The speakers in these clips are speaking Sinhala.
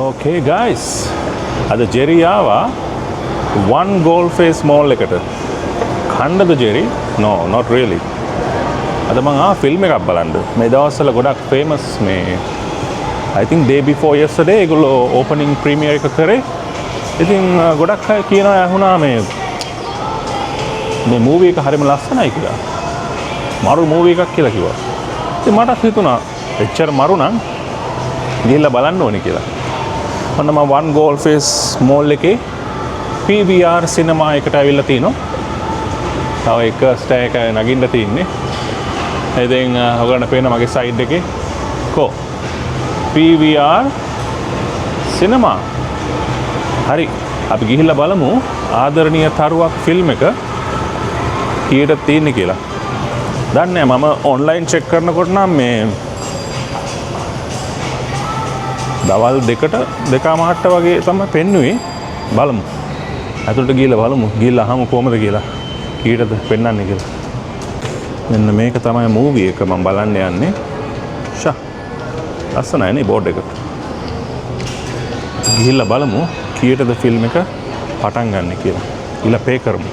Okay guys, ada Jerry ආවා one goal face mall එකට. කණ්ඩද Jerry? No, not really. අද මම ෆිල්ම් එකක් බලන්න. මේ දවස්වල ගොඩක් famous මේ I think day before yesterday ඒගොල්ලෝ opening premiere එක කරේ. ඉතින් ගොඩක් අය කියනවා ඇහුණා මේ movie එක හරිම ලස්සනයි කියලා. මරු movie එකක් කියලා කිව්වා. ඉතින් මට හිතුණා එච්චර මරු නම් ගිහිල්ලා බලන්න ඕනේ කියලා. ඔන්න මම one goal face mall එකේ PVR cinema එකට ඇවිල්ලා තිනවා. තව එක ස්ටෑ එක නගින්න තියෙන්නේ. ඉතින් ඔයගොල්ලන්ට පේන මගේ සයිඩ් එකේ කො PVR cinema. හරි අපි ගිහිල්ලා බලමු ආදරණීය තරුවක් ෆිල්ම් එක කීයට තියෙන්නේ කියලා. දන්නේ නැහැ මම ඔන්ලයින් චෙක් කරනකොට නම් මේ දවල් 2:00ට වගේ තමයි පෙන්නුවේ. බලමු. අතුලට ගිහලා බලමු. ගිහලා අහමු කොහමද කියලා. කීයටද පෙන්වන්නේ කියලා. මෙන්න මේක තමයි මූවි එක මම බලන්න යන්නේ. ෂා. ලස්සනයි නේ බෝඩ් එක. ගිහලා බලමු කීයටද ෆිල්ම් එක පටන් ගන්න කියලා. ඊළඟ පේ කරමු.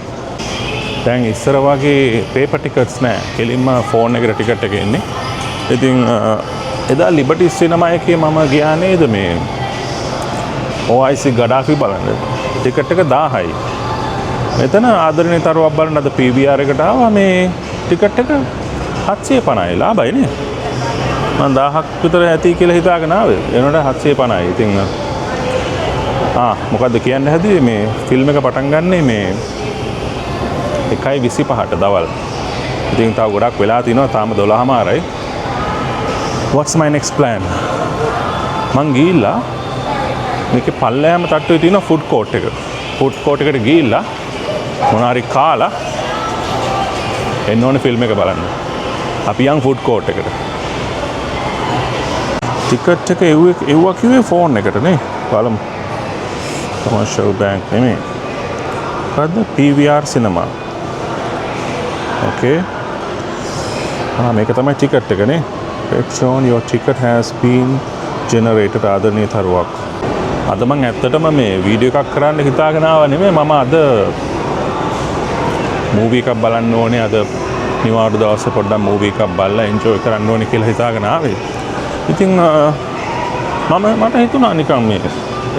දැන් ඉස්සර වගේ පේපර් ටිකට්ස් නෑ. කෙලින්ම ෆෝන් එකට ටිකට් එක එන්නේ. ඉතින් එදා ලිබර්ටි සිනමා එකේ මම ගියා නේද මේ OIC ගඩාෆි බලන්න. ටිකට් එක 1000යි. මෙතන ආදරණීය තරුවක් බලන්න අද PVR එකට ආවා මේ ටිකට් එක 750යි ලාභයි නේ. මම 1000ක් විතර ඇති කියලා හිතාගෙන ආවේ. එනකොට 750යි. ඉතින් මොකද්ද කියන්න හැදුවේ මේ ෆිල්ම් එක පටන් ගන්නේ මේ 1:25ට දවල්. ඉතින් තව ගොඩක් වෙලා තිනවා. තාම 12:00මාරයි. What's my next plan? මං ගිහිල්ලා මේකේ පල්ලෑම තට්ටුවේ තියෙන ෆුඩ් කෝට් එක. ෆුඩ් කෝට් එකට ගිහිල්ලා මොනාරි කාලා එන්න ඕනේ ෆිල්ම් එක බලන්න. අපි යන් ෆුඩ් කෝට් එකට. ටිකට් එක එව්වා කිව්වේ ෆෝන් එකට නේ. බලමු. commercial bank නෙමෙයි. මොකද්ද? PVR cinema. Okay. මේක තමයි ටිකට් එක නේ. It's shown your ticket has been generated ආදරණීය තරුවක්. අද මම ඇත්තටම මේ වීඩියෝ එකක් කරන්න හිතාගෙන ආව නෙමෙයි මම අද මූවි එකක් බලන්න ඕනේ අද නිවාඩු දවසේ පොඩ්ඩක් මූවි එකක් බලලා එන්ජොයි කරන්න ඕනේ කියලා හිතාගෙන ආවේ. ඉතින් මට හිතුණා නිකන් මේ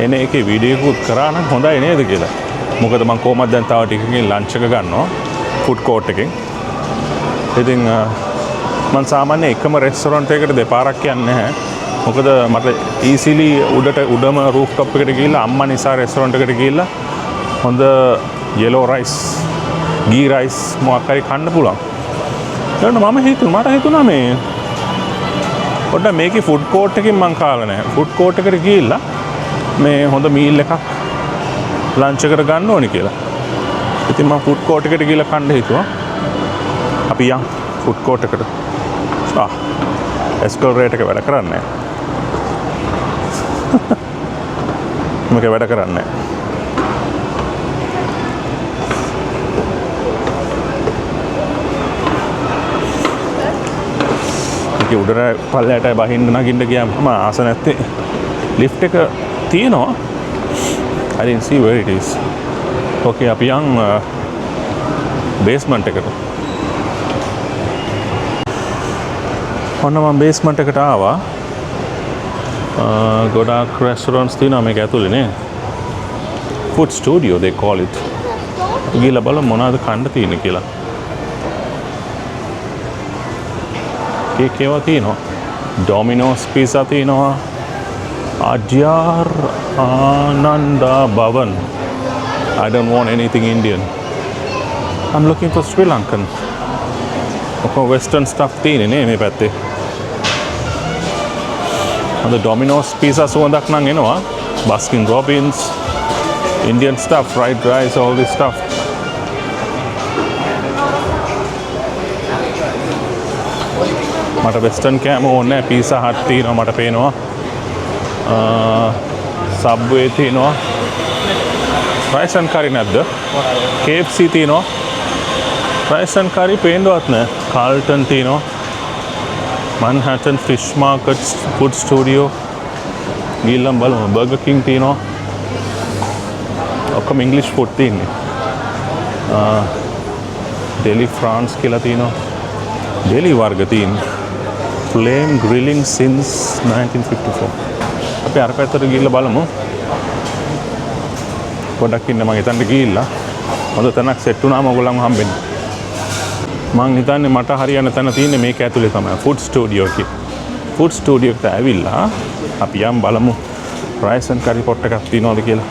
එන එකේ වීඩියෝ එකකුත් කරා නම් හොඳයි නේද කියලා. මොකද මම කොහොමද දැන් තව ටිකකින් ලන්ච් එක ගන්නවා ෆුඩ් කෝට් එකෙන්. ඉතින් මම සාමාන්‍ය එකම රෙස්ටොරන්ට් එකකට දෙපාරක් යන්නේ නැහැ. මොකද මට ඊසිලි උඩම රූෆ් টොප් එකට ගිහිල්ලා අම්මා නිසා රෙස්ටොරන්ට් එකට ගිහිල්ලා හොඳ yellow rice, ghee rice මොකක් හරි කන්න පුළුවන්. ඒකට මට හිතුණා මේ පොඩ්ඩක් මේකේ ෆුඩ් කෝට් එකකින් මං කාලා නැහැ. ෆුඩ් කෝට් එකට ගිහිල්ලා මේ හොඳ මීල් එකක් ලන්ච් එකට ගන්න ඕනේ කියලා. ඉතින් මම ෆුඩ් කෝට් එකට ගිහිල්ලා කන්න හිතුවා. අපි යන් ෆුඩ් කෝට් එකට. එස්කලරේටර් එක වැඩ කරන්නේ නැහැ. මේක වැඩ කරන්නේ නැහැ. ඒක උඩට පල්ලයට බහින්න නගින්න ගියාම මම ආස නැත්තේ ලිෆ්ට් එක තියෙනවා. I didn't see where it is. Okay අපි යන් බේස්මන්ට් එකට. ඔන්න මම බේස්මන්ට් එකට ආවා. ගොඩාක් රෙස්ටොරන්ට්ස් තියෙනවා මේක ඇතුලේ නේ. Food studio they call it. ගිහලා බලමු මොනවද කන්න තියෙන්නේ කියලා. කේක් ඒවා තියෙනවා. ඩොමිනෝස් පීසා තියෙනවා. අජ්‍යාර් ආනන්දා භවන්. I don't want anything Indian. I'm looking for Sri Lankan. ඔක්කොම western stuff තියෙන්නේ නේ මේ පැත්තේ. අද Domino's pizza සුවඳක් නම් එනවා. Baskin Robbins, Indian stuff, fried rice, all this stuff. මට western කෑම ඕනේ නැහැ. Pizza Hut තියෙනවා මට පේනවා. Subway තියෙනවා. Rice and curry නැද්ද? KFC තියෙනවා. Rice and curry පේන්නවත් නැහැ. Carlton තියෙනවා. Manhattan Fish Market Food Studio. ගිහිල්ලා බලමු. බර්ගර් කිං තියෙනවා. ඔක්කොම ඉංග්‍රීසි ෆුඩ් තියෙන්නේ. ඩෙලි ෆ්‍රාන්ස් කියලා තියෙනවා. ඩෙලි වර්ග තියෙන්නේ. Flame grilling since 1954. අපි අර පැත්තට ගිහිල්ලා බලමු. පොඩ්ඩක් ඉන්න මම එතනට ගිහිල්ලා හොඳ තැනක් සෙට් වුණාම ඔයගොල්ලන්ව හම්බෙන්න. මං හිතන්නේ මට හරියන තැන තියෙන්නේ මේක ඇතුලේ තමයි. ෆුඩ් ස්ටුඩියෝ එක. ෆුඩ් ස්ටුඩියෝ එකට ඇවිල්ලා අපි යම් බලමු රයිස් ඇන්ඩ් කරි පොට් එකක් තියෙනවද කියලා.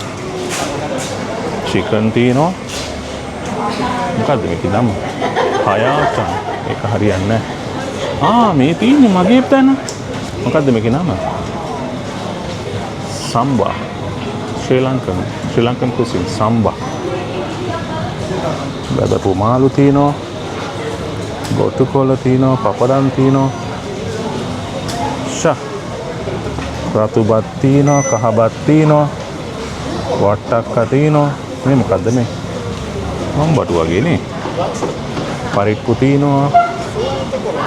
චිකන් තියෙනවා. මොකද්ද මේක නම? හයාචන්. ඒක හරියන්නේ නැහැ. මේ තියෙන්නේ මගේ තැන. මොකද්ද මේකේ නම? සම්බා. ශ්‍රී ලංකන් කුසින් සම්බා. බඩපු මාළු තියෙනවා. ගොටුකොළ තියෙනවා. පපඩම් තියෙනවා. රතු බත් තියෙනවා. කහ බත් තියෙනවා. වට්ටක්ක තියෙනවා. මේ මොකද්ද මේ? මම්බටු වගේ නේ. පරිප්පු තියෙනවා.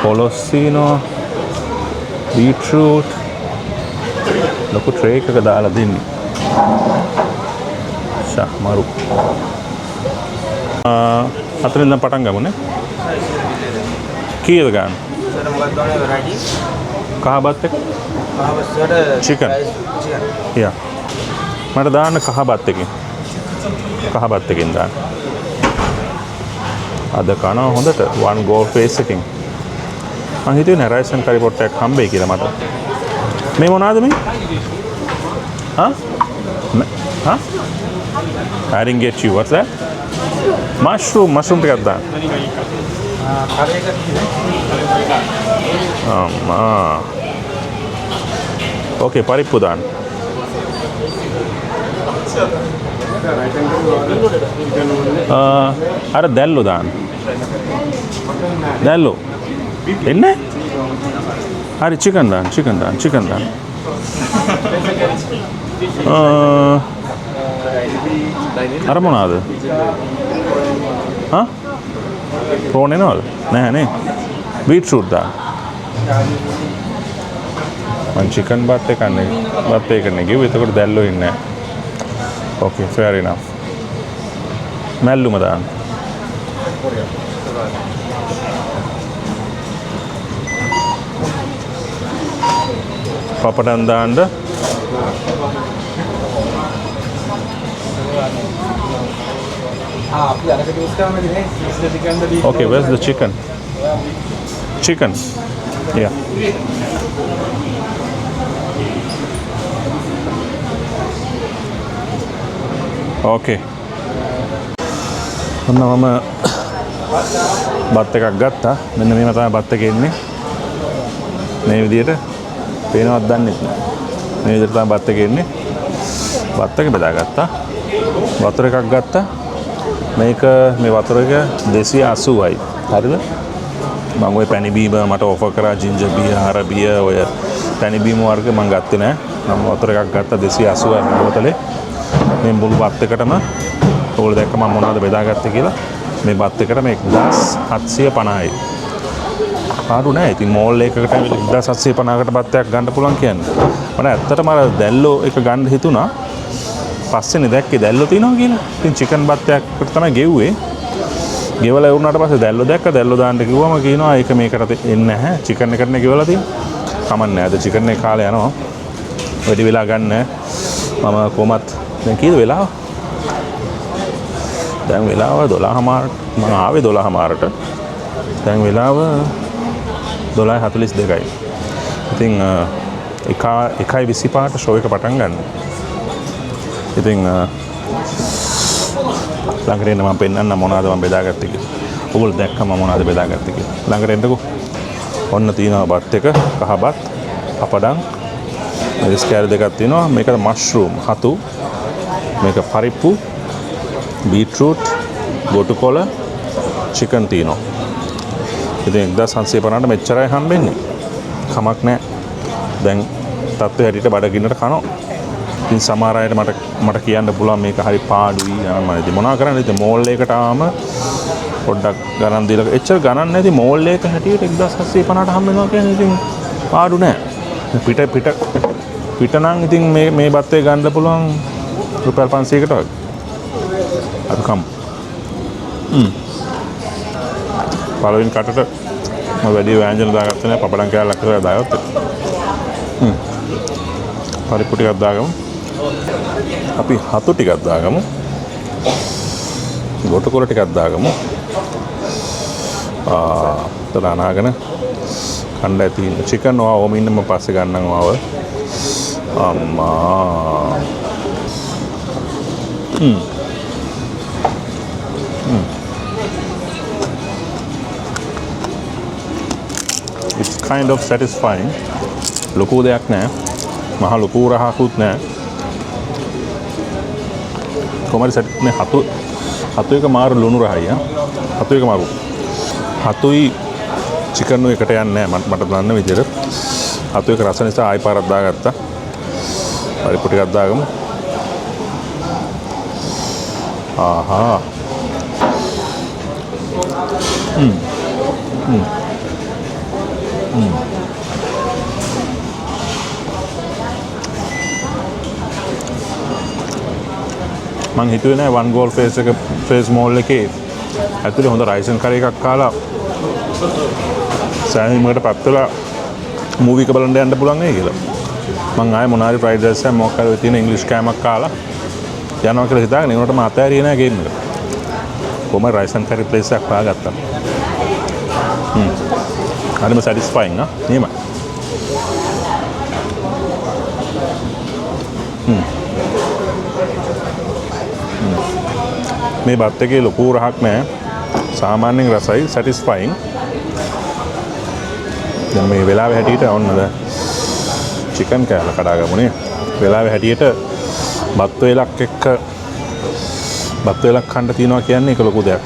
පොලොස් තියෙනවා. බීට්‍රූට්. ලොකු ට්‍රේ එකක දාලා දෙන්නේ. මරු. අතරින් පටන් ගමුනේ. කීයද ගන්න? කහ බත් එක? චිකන්. යා. මට දාන්න කහ බත් එකකින්. කහ බත් එකකින් දාන්න. අද කනවා හොඳට one go face එකකින්. මං හිතුවේ රයිස් ඇන්ඩ් කරි පොට් එකක් හම්බෙයි කියලා මට. මේ මොනවාද මේ? I didn't get you. What's that? Mushroom ටිකක් දාන්න. Okay, පරිප්පු දාන්න. අර දැල්ලෝ දාන්න. දැල්ලෝ. එන්නේ? හරි චිකන් දාන්න. අර මොනවාද? ප්‍රෝන් එනවද? නැහැ නේ. බීට්‍රූට් දාන්න. මං චිකන් බත් එක නේ කිව්වේ. එතකොට දැල්ලෝ ඉන්නේ නැහැ. Okay, fair enough. මැල්ලුම දාන්න. පපඩම් දාන්න. Okay, where's the chicken? Chicken. Yeah. Okay. ඔන්න මම බත් එකක් ගත්තා. මෙන්න මේව තමයි බත් එකේ ඉන්නේ. මේ විදිහට පේනවද දන්නේ නැහැ. මේ විදිහට තමයි බත් එකේ ඉන්නේ. බත් එක බෙදාගත්තා. වතුර එකක් ගත්තා. මේක මේ වතුර එක 280යි. හරිද? මම ওই පැණි බීම මට ඔෆර් කරා ජින්ජර් බියර්, හර බියර් ඔය පැණි බීම වර්ග මම ගත්තේ නැහැ. මම වතුර එකක් ගත්තා 280යි බෝතලේ. මේ මුළු බත් එකටම ඕල දැක්ක මම මොනවද බෙදාගත්තේ කියලා. මේ බත් එකට මේ 1750යි. පාඩු නෑ. ඉතින් මෝල් එකකට ඇවිල්ලා 1750කට බත්යක් ගන්න පුළුවන් කියන්නේ. මම ඇත්තටම අර දැල්ලෝ එක ගන්න හිතුණා. පස්සේනේ දැක්කේ දැල්ලෝ තියෙනවා කියලා. ඉතින් චිකන් බත්යක්කට තමයි ගෙව්වේ. ගෙවලා වුණාට පස්සේ දැල්ලෝ දැක්ක. දැල්ලෝ දාන්න කිව්වම කියනවා ඒක මේකට එන්නේ නැහැ. චිකන් එකටනේ ගෙවලා තියෙන්නේ. කමන්නේ. අද චිකන් එක කාලේ යනවා. වැඩි වෙලා ගන්න. මම කොහමත් දැන් කීයද වෙලාව? දැන් වෙලාව 12:00ට. මම ආවේ 12:00ට. දැන් වෙලාව 12:42යි. ඉතින් 1:25ට ෂෝ එක පටන් ගන්න. ඉතින් ළඟට එන්න මම පෙන්නන්න මොනවද මම බෙදාගත්තේ කියලා. ඔයගොල්ලෝ දැක්කම මොනවද බෙදාගත්තේ කියලා. ළඟට එන්නකෝ. ඔන්න තියෙනවා බත් එක, කහ බත්, පපඩම්, රිස් කෑලි දෙකක් තියෙනවා. මේක මෂ්රූම් හතු. මේක පරිප්පු, බීට්‍රූට්, ගොටුකොළ, චිකන් තියෙනවා. ඉතින් 1750ට මෙච්චරයි හම්බෙන්නේ. කමක් නැහැ. දැන් තත්ත්වය හැටියට බඩගින්නට කනවා. ඉතින් සමහර අයට මට කියන්න පුළුවන් මේක හරි පාඩුයි යනවා. ඉතින් මොනවා කරන්නේ? ඉතින් මෝල් එකකට ආවම පොඩ්ඩක් ගණන් දීලා එච්චර ගණන් නැති මෝල් එක හැටියට 1750ට හම්බ වෙනවා කියන්නේ ඉතින් පාඩු නෑ. පිට පිට නම් ඉතින් මේ බත් එක ගන්න පුළුවන් රුපියල් 500කට වගේ. අපි කමු. පළවෙනි කටට මම වැඩි ව්‍යංජන දාගත්තේ නැහැ. පපඩම් කෑල්ලක් කරලා දාගත්තා. පරිප්පු ටිකක් දාගමු. අපි හතු ටිකක් දාගමු. ගොටකොළ ටිකක් දාගමු. තල අනාගෙන කණ්ඩ ඇති චිකන් ඕම ඉන්න මම පස්සේ ගන්නම් ආව. අම්මා. It's kind of satisfying. ලොකු දෙයක් නෑ. මහා ලොකු රහකුත් නෑ. කොහමද සෙට් මේ හතු එක මාරු ලුණු රහයි හතු එක මාරු. හතුයි චිකන් එකට යන්නේ නෑ මට දන්න විදිහට. හතු එක රස නිසා ආයි පාරක් දාගත්තා. පරිප්පු ටිකක් දාගමු. ආහා. මං හිතුවේ නෑ වන් ගෝල් ෆේස් මෝල් එකේ ඇතුලේ හොඳ රයිස් ඇන් කරි එකක් කාලා සෑහීමකට පත් වෙලා මූවි එක බලන්න යන්න පුළුවන් නේ කියලා. මං ආයේ මොනාරි ෆ්‍රයිඩ් රයිස් එකක් මොකක් කරලා තියෙන ඉංග්‍රීසි කෑමක් කාලා යනවා කියලා හිතාගෙන ඒකට මම අතෑරියේ නෑ ගේම් එක. කොහොම රයිස් ඇන් කරි ප්ලේස් එකක් හොයාගත්තා. හරිම සැටිස්ෆයිං නේම. මේ බත් එකේ ලොකු රහක් නෑ. සාමාන්‍යයෙන් රසයි සැටිස්ෆයිං. දැන් මේ වෙලාවේ හැටියට ඔන්නද චිකන් කෑල්ල කඩාගමුනේ. වෙලාවේ හැටියට බත් වේලක් එක්ක බත් වේලක් කන්න තියනවා කියන්නේ ඒක ලොකු දෙයක්.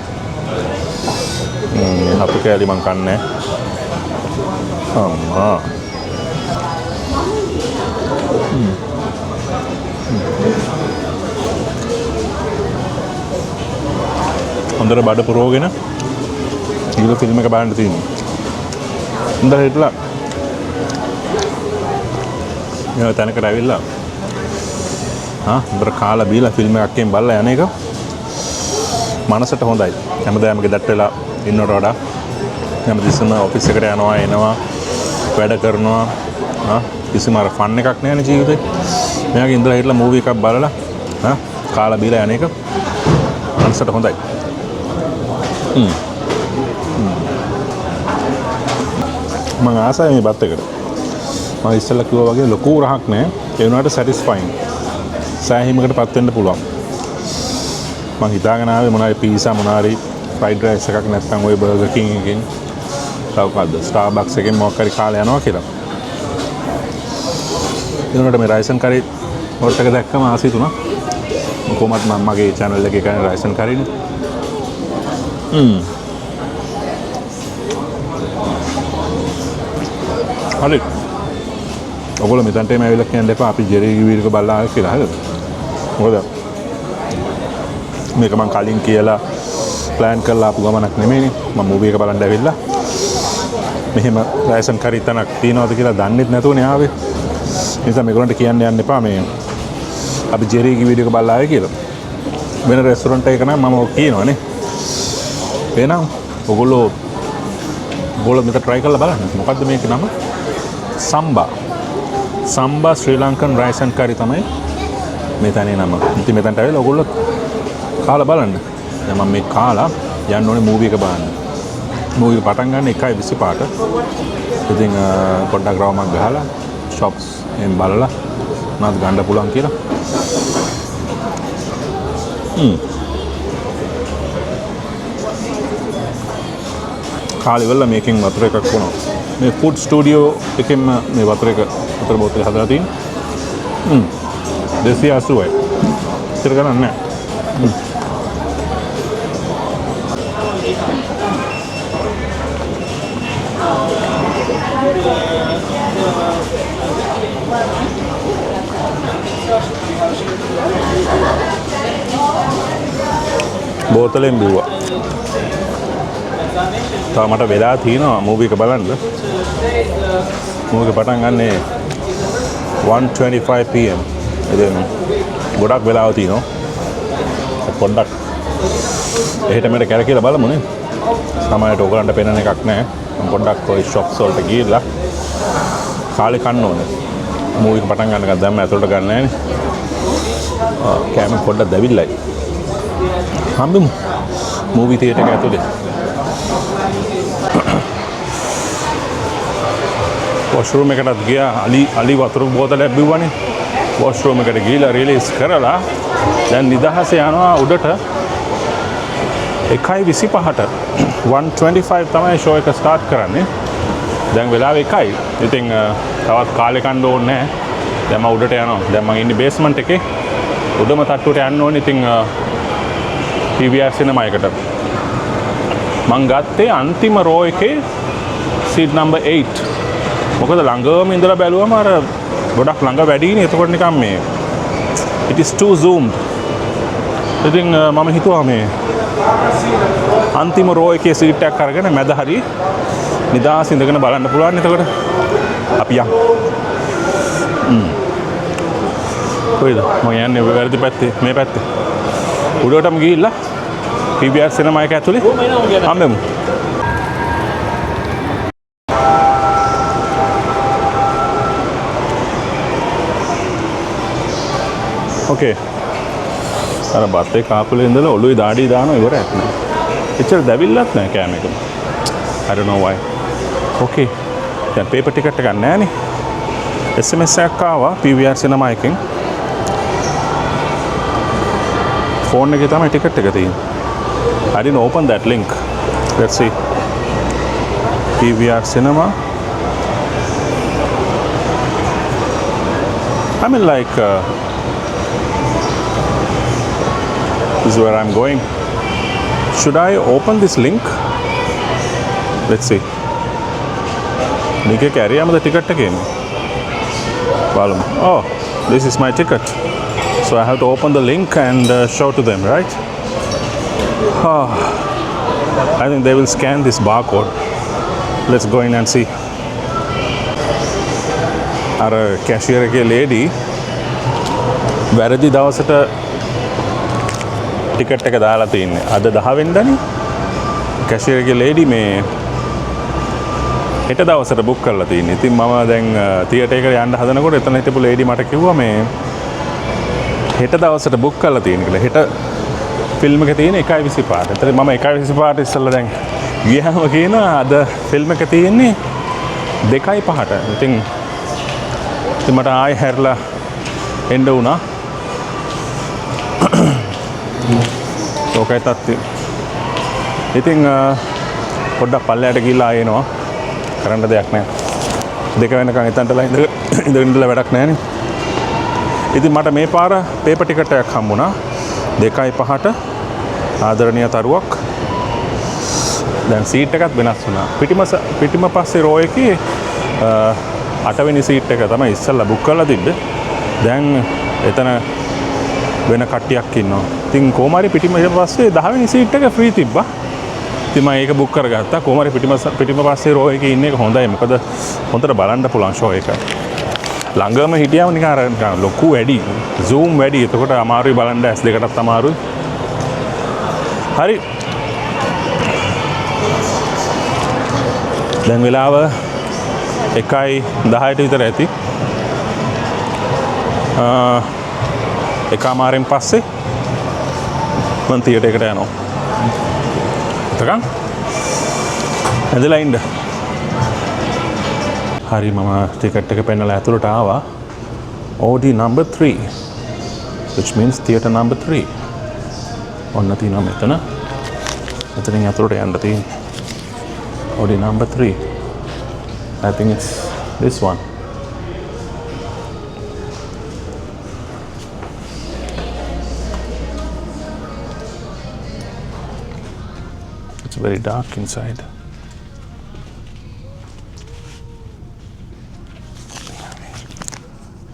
හතු කෑලි මං කන්නේ. අම්මා. හොඳට බඩ පුරවගෙන ඊළඟ ෆිල්ම් එක බලන්න තියෙනවා. හොඳට හිටලා මේ තැනකට ඇවිල්ලා හොඳට කාලා බීලා ෆිල්ම් එකක් බලලා යන එක මනසට හොඳයි. හැමදාම ගෙදරට වෙලා ඉන්නවට වඩා හැමතිස්සෙම ඔෆිස් එකට යනවා එනවා වැඩ කරනවා කිසිම අර ෆන් එකක් නැහැ නේ ජීවිතේ. මෙයාගේ ඉඳලා හිටලා මූවි එකක් බලලා කාලා බීලා යන එක මනසට හොඳයි. මම ආසයි මේ බත් එකට. මම ඉස්සෙල්ලා කිව්වා වගේ ලොකු රහක් නැහැ. ඒ වුණාට සැටිස්ෆයිං. සෑහීමකට පත් වෙන්න පුළුවන්. මම හිතාගෙන ආවේ මොනාරි පීසා මොනාරි ෆ්‍රයිඩ් රයිස් එකක් නැත්නම් ওই බර්ගර් කිං එකකින් තවකද්ද ස්ටාර්බක්ස් එකෙන් මොකක් හරි කාලා යනවා කියලා. ඒ වුණාට මේ රයිස් ඇන් කරි හොට් එක දැක්කම ආසයි තුනා. කොහොමත් මම මගේ channel එකේ කරන රයිස් ඇන් කරිනේ. හරි. ඔයගොල්ලෝ මෙතනට එම ඇවිල්ලා කියන්න එපා අපි ජෙරී වීරක බලලා ආවේ කියලා හරිද? මොකද මේක මං කලින් කියලා ප්ලෑන් කරලා ආපු ගමනක් නෙමෙයිනේ. මම මූවි එක බලන්න ඇවිල්ලා මෙහෙම රයිස් ඇන් කරි තනක් තියනවාද කියලා දන්නෙත් නැතුවනේ ආවේ. ඒ නිසා මේගොල්ලන්ට කියන්න යන්න එපා මේ අපි ජෙරී වීරක බලලා ආවේ කියලා. වෙන රෙස්ටොරන්ට් එකක නම් මම ඔක් කියනවානේ. එහෙනම් ඔයගොල්ලෝ මෙතන try කරලා බලන්න. මොකද්ද මේකේ නම? සම්බා ශ්‍රී ලංකන් රයිස් ඇන් කරි තමයි මේ තැනේ නම. ඉතින් මෙතනට ඇවිල්ලා ඔයගොල්ලෝ කාලා බලන්න. දැන් මම මේ කාලා යන්න ඕනේ මූවි එක බලන්න. මූවි එක පටන් ගන්න 1:25ට. ඉතින් පොඩ්ඩක් රවුමක් ගහලා shops එහෙන් බලලා මොනවද ගන්න පුළුවන් කියලා. කාලේ වෙලා මේකෙන් වතුර එකක් වුණා. මේ ෆුඩ් ස්ටුඩියෝ එකෙන් මේ වතුර බෝතලේ හදලා තියෙන්නේ. 280යි. ඉතින් ගණන් නැහැ. බෝතලෙන් බිව්වා. තව මට වෙලා තියෙනවා මූවි එක බලන්න. මූවි එක පටන් ගන්නේ 1:25 PM. ඉතින් ගොඩක් වෙලාව තියෙනවා. පොඩ්ඩක් එහෙට මෙහෙට කැරකිලා බලමුනේ. සමහරවිට ඔයගලන්ට පේන එකක් නැහැ. මම පොඩ්ඩක් ওই shops වලට ගිහිල්ලා කාලේ කන්න ඕනේ. මූවි එක පටන් ගන්නකම් දැම්ම ඇතුළට ගන්න නැහැ නේ. කැම පොඩ්ඩක් දැවිල්ලයි. හම්බෙමු. මූවි තියේටර් එක ඇතුලේ. වොෂ්රූම් එකටත් ගියා. අලි වතුර බෝතලයක් බිව්වනේ. වොෂ්රූම් එකට ගිහිල්ලා රිලීස් කරලා දැන් නිදහස යනවා උඩට 1:25ට 1:25 තමයි ෂෝ එක ස්ටාර්ට් කරන්නේ. දැන් වෙලාව 1යි. ඉතින් තවත් කාලේ කන්න ඕනේ නැහැ. දැන් මම උඩට යනවා. දැන් මම ඉන්නේ බේස්මන්ට් එකේ. උඩම තට්ටුවට යන්න ඕනේ. ඉතින් PVR සිනමා එකට. මං ගත්තේ අන්තිම රෝ එකේ සීට් නම්බර් 8. මොකද ළඟම ඉඳලා බැලුවම අර ගොඩක් ළඟ වැඩිනේ. එතකොට නිකන් මේ it is too zoomed. ඉතින් මම හිතුවා මේ අන්තිම රෝ එකේ සීට් එකක් අරගෙන මැද හරි නිදාස් ඉඳගෙන බලන්න පුළුවන්. එතකොට අපි යමු. කොයිද? මම යන්නේ වැරදි පැත්තේ මේ පැත්තේ. උඩටම ගිහිල්ලා PVR සිනමා එක ඇතුලේ හම්බෙමු. ඕකේ. අර බත් එක කාපුලේ ඉඳලා ඔළුවේ දාඩිය දානවා ඉවරයක් නෑ. එච්චර දැවිල්ලක් නෑ කෑම එක. I don't know why. ඕකේ. දැන් පේපර් ටිකට් එකක් නෑනේ. SMS එකක් ආවා PVR සිනමා එකෙන්. ෆෝන් එකේ තමයි ටිකට් එක තියෙන්නේ. I didn't open that link. Let's see. PVR cinema. I mean like this is where I'm going. Should I open this link? Let's see. Link එක ඇරියාමද ටිකට් එකේ ඉන්නේ? බලමු. Oh, this is my ticket. So I have to open the link and show to them, right? I think they will scan this barcode. Let's go in and see. අර කැෂියර් එකේ ලේඩි වැරදි දවසට ටිකට් එක දාලා තින්නේ. අද 10 වෙනිදානේ. කැෂියර් එකේ ලේඩි මේ හෙට දවසට බුක් කරලා තින්නේ. ඉතින් මම දැන් තියටර් එකට යන්න හදනකොට එතන හිටපු ලේඩි මට කිව්වා මේ හෙට දවසට බුක් කරලා තියෙන කියලා. හෙට ෆිල්ම් එක තියෙන්නේ 1:25ට. ඒතර මම 1:25ට ඉස්සෙල්ලා දැන් ගියාම කියනවා අද ෆිල්ම් එක තියෙන්නේ 2:05ට. ඉතින් මට ආයෙ හැරලා එන්න වුණා. ඕකයි තත්ත්වය. ඉතින් පොඩ්ඩක් පල්ලයට ගිහිල්ලා ආයෙනවා. කරන්න දෙයක් නැහැ. 2 වෙනකන් එතනටලා ඉඳලා වැඩක් නැහැනේ. ඉතින් මට මේ පාර පේපර් ටිකට් එකක් හම්බුණා 2:05ට ආදරණීය තරුවක්. දැන් සීට් එකත් වෙනස් වුණා. පිටිම පස්සේ රෝ එකේ 8 වෙනි සීට් එක තමයි ඉස්සෙල්ලා බුක් කරලා තිබ්බේ. දැන් එතන වෙන කට්ටියක් ඉන්නවා. ඉතින් කොහොම හරි පිටිම පස්සේ 10 වෙනි සීට් එක ෆ්‍රී තිබ්බා. ඉතින් මම ඒක බුක් කරගත්තා. කොහොම හරි පිටිම පස්සේ රෝ එකේ ඉන්න එක හොඳයි. මොකද හොඳට බලන්න පුළුවන් ෂෝ එක. ළඟම හිටියාම නිකන් අර ලොකු වැඩි zoom වැඩි. එතකොට අමාරුයි බලන්න ඇස් දෙකටත් අමාරුයි. හරි. දැන් වෙලාව 1:10ට විතර ඇති. එකමාරෙන් පස්සේ මම තියටර් එකට යනවා. එතකන් ඇදලා ඉන්න. හරි මම ටිකට් එක පෙන්නලා ඇතුළට ආවා. OD number 3 which means theatre number 3. ඔන්න තියෙනවා මෙතන. එතනින් ඇතුළට යන්න තියෙන්නේ. OD number 3. I think it's this one. It's very dark inside.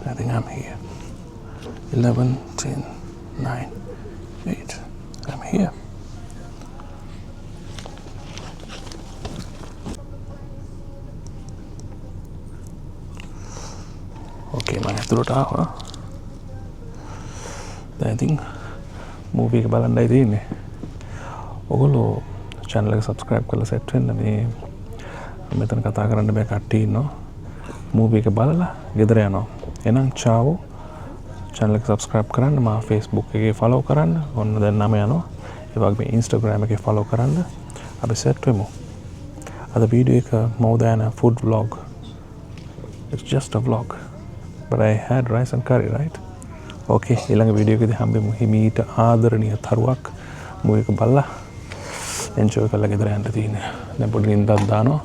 I think I'm here. 11, 10, 9, 8. I'm here. Okay, man. ඇතුළට ආවා. දැන් ඉතින් මූවී එක බලන්නයි තියෙන්නේ. ඔයගොල්ලෝ channel එක subscribe කරලා set වෙන්න. මේ මෙතන කතා කරන්න බෑ කට්ටිය ඉන්නවා. මූවී එක බලලා ගෙදර යනවා. එහෙනම් චාවෝ. channel එක subscribe කරන්න, මා Facebook එකේ follow කරන්න. ඔන්න දැන් නම යනවා. ඒ වගේම Instagram එකේ follow කරන්න. අපි set වෙමු. අද වීඩියෝ එක more than a food vlog. It's just a vlog. But I had rice and curry, right? Okay, ඊළඟ වීඩියෝ එකේදී හම්බෙමු. හිමීට ආදරණීය තරුවක් මූවී එක බලලා enjoy කරලා ගෙදර යන්න තියෙනවා. දැන් පොඩි නින්දක් දානවා.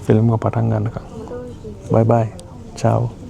ෆිල්ම් එක පටන් ගන්නකම්. Bye bye. Ciao.